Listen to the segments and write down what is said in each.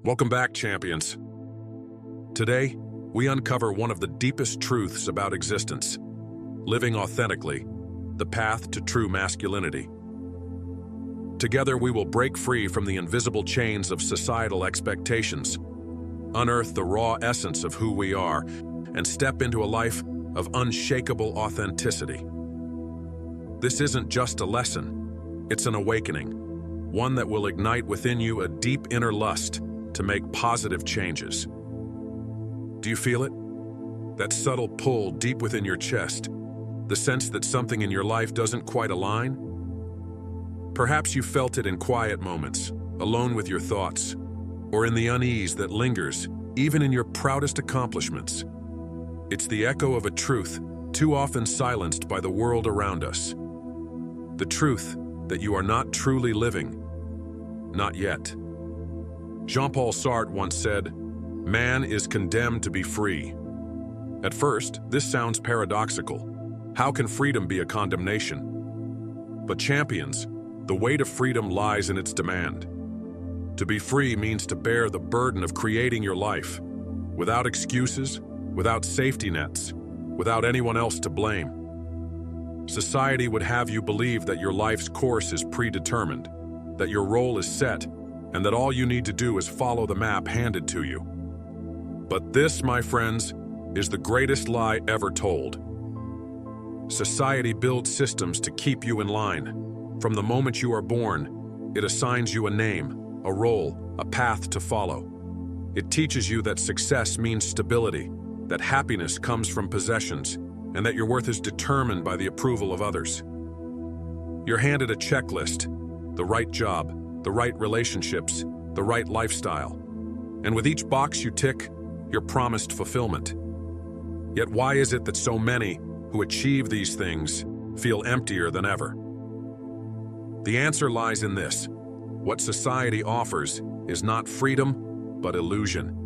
Welcome back, champions. Today, we uncover one of the deepest truths about existence: living authentically, the path to true masculinity. Together, we will break free from the invisible chains of societal expectations, unearth the raw essence of who we are, and step into a life of unshakable authenticity. This isn't just a lesson, it's an awakening, one that will ignite within you a deep inner lust to make positive changes. Do you feel it? That subtle pull deep within your chest, the sense that something in your life doesn't quite align? Perhaps you felt it in quiet moments, alone with your thoughts, or in the unease that lingers even in your proudest accomplishments. It's the echo of a truth too often silenced by the world around us. The truth that you are not truly living, not yet. Jean-Paul Sartre once said, "Man is condemned to be free." At first, this sounds paradoxical. How can freedom be a condemnation? But champions, the way to freedom lies in its demand. To be free means to bear the burden of creating your life, without excuses, without safety nets, without anyone else to blame. Society would have you believe that your life's course is predetermined, that your role is set, and that all you need to do is follow the map handed to you. But this, my friends, is the greatest lie ever told. Society builds systems to keep you in line. From the moment you are born, it assigns you a name, a role, a path to follow. It teaches you that success means stability, that happiness comes from possessions, and that your worth is determined by the approval of others. You're handed a checklist: the right job, the right relationships, the right lifestyle. And with each box you tick, you're promised fulfillment. Yet why is it that so many who achieve these things feel emptier than ever? The answer lies in this: what society offers is not freedom, but illusion.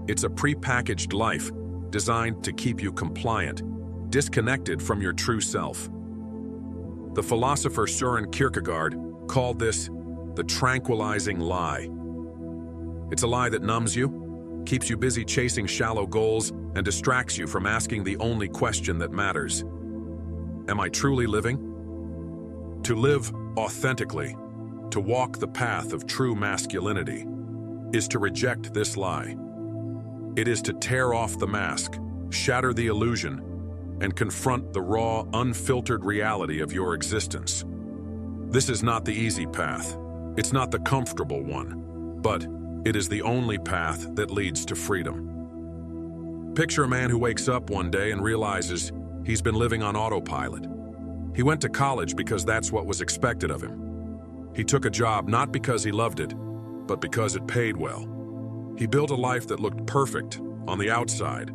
It's a prepackaged life designed to keep you compliant, disconnected from your true self. The philosopher Søren Kierkegaard called this the tranquilizing lie. It's a lie that numbs you, keeps you busy chasing shallow goals, and distracts you from asking the only question that matters: am I truly living? To live authentically, to walk the path of true masculinity, is to reject this lie. It is to tear off the mask, shatter the illusion, and confront the raw, unfiltered reality of your existence. This is not the easy path. It's not the comfortable one, but it is the only path that leads to freedom. Picture a man who wakes up one day and realizes he's been living on autopilot. He went to college because that's what was expected of him. He took a job not because he loved it, but because it paid well. He built a life that looked perfect on the outside,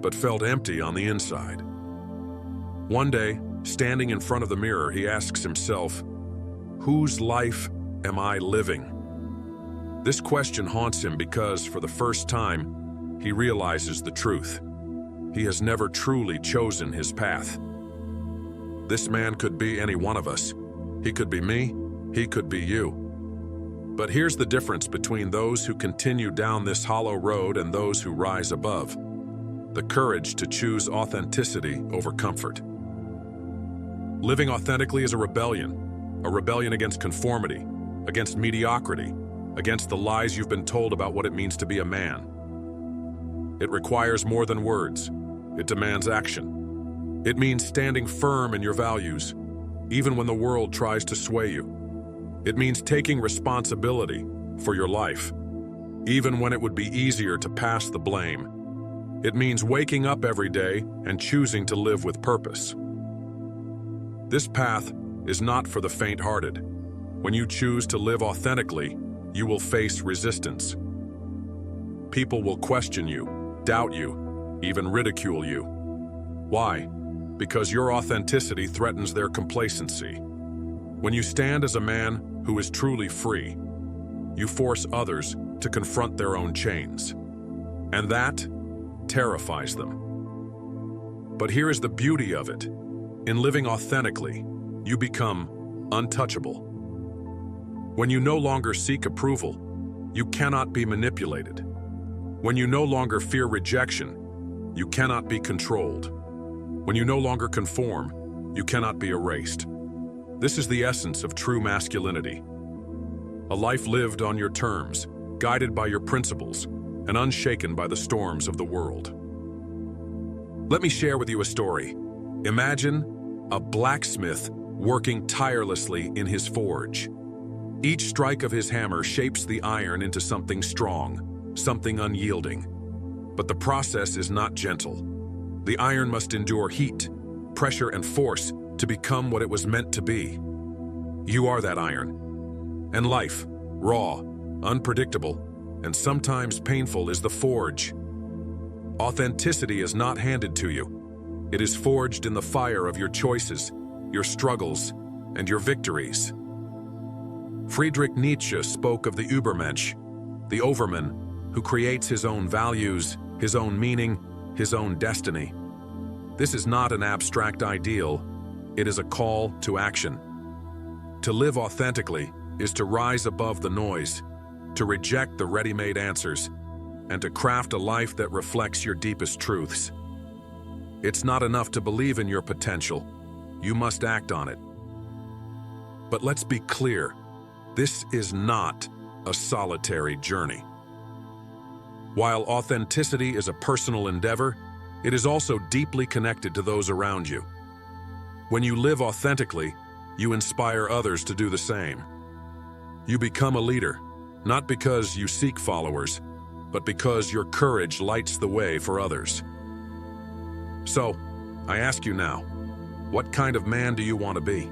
but felt empty on the inside. One day, standing in front of the mirror, he asks himself, "Whose life am I living?" This question haunts him because, for the first time, he realizes the truth. He has never truly chosen his path. This man could be any one of us. He could be me, he could be you. But here's the difference between those who continue down this hollow road and those who rise above: the courage to choose authenticity over comfort. Living authentically is a rebellion against conformity, against mediocrity, against the lies you've been told about what it means to be a man. It requires more than words. It demands action. It means standing firm in your values, even when the world tries to sway you. It means taking responsibility for your life, even when it would be easier to pass the blame. It means waking up every day and choosing to live with purpose. This path is not for the faint-hearted. When you choose to live authentically, you will face resistance. People will question you, doubt you, even ridicule you. Why? Because your authenticity threatens their complacency. When you stand as a man who is truly free, you force others to confront their own chains. And that terrifies them. But here is the beauty of it. In living authentically, you become untouchable. When you no longer seek approval, you cannot be manipulated. When you no longer fear rejection, you cannot be controlled. When you no longer conform, you cannot be erased. This is the essence of true masculinity. A life lived on your terms, guided by your principles, and unshaken by the storms of the world. Let me share with you a story. Imagine a blacksmith working tirelessly in his forge. Each strike of his hammer shapes the iron into something strong, something unyielding. But the process is not gentle. The iron must endure heat, pressure, and force to become what it was meant to be. You are that iron. And life, raw, unpredictable, and sometimes painful, is the forge. Authenticity is not handed to you. It is forged in the fire of your choices, your struggles, and your victories. Friedrich Nietzsche spoke of the Übermensch, the overman, who creates his own values, his own meaning, his own destiny. This is not an abstract ideal, it is a call to action. To live authentically is to rise above the noise, to reject the ready-made answers, and to craft a life that reflects your deepest truths. It's not enough to believe in your potential, you must act on it. But let's be clear, this is not a solitary journey. While authenticity is a personal endeavor, it is also deeply connected to those around you. When you live authentically, you inspire others to do the same. You become a leader, not because you seek followers, but because your courage lights the way for others. So, I ask you now, what kind of man do you want to be?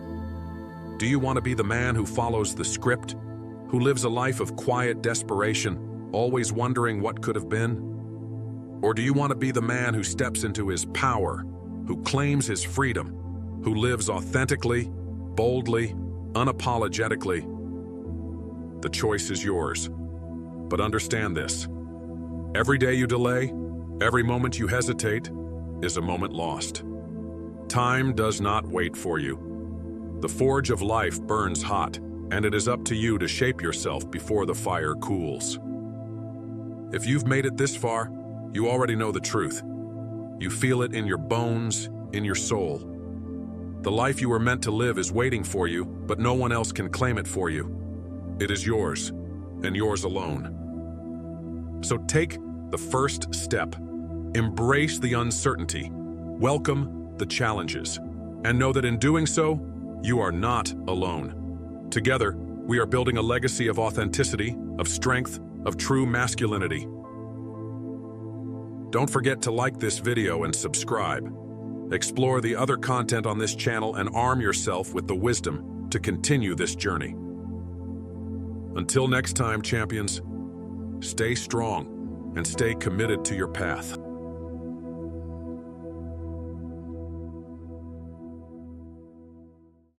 Do you want to be the man who follows the script, who lives a life of quiet desperation, always wondering what could have been? Or do you want to be the man who steps into his power, who claims his freedom, who lives authentically, boldly, unapologetically? The choice is yours. But understand this. Every day you delay, every moment you hesitate, is a moment lost. Time does not wait for you. The forge of life burns hot, and it is up to you to shape yourself before the fire cools. If you've made it this far, you already know the truth. You feel it in your bones, in your soul. The life you were meant to live is waiting for you, but no one else can claim it for you. It is yours, and yours alone. So take the first step. Embrace the uncertainty. Welcome the challenges. And know that in doing so, you are not alone. Together, we are building a legacy of authenticity, of strength, of true masculinity. Don't forget to like this video and subscribe. Explore the other content on this channel and arm yourself with the wisdom to continue this journey. Until next time, champions, stay strong and stay committed to your path.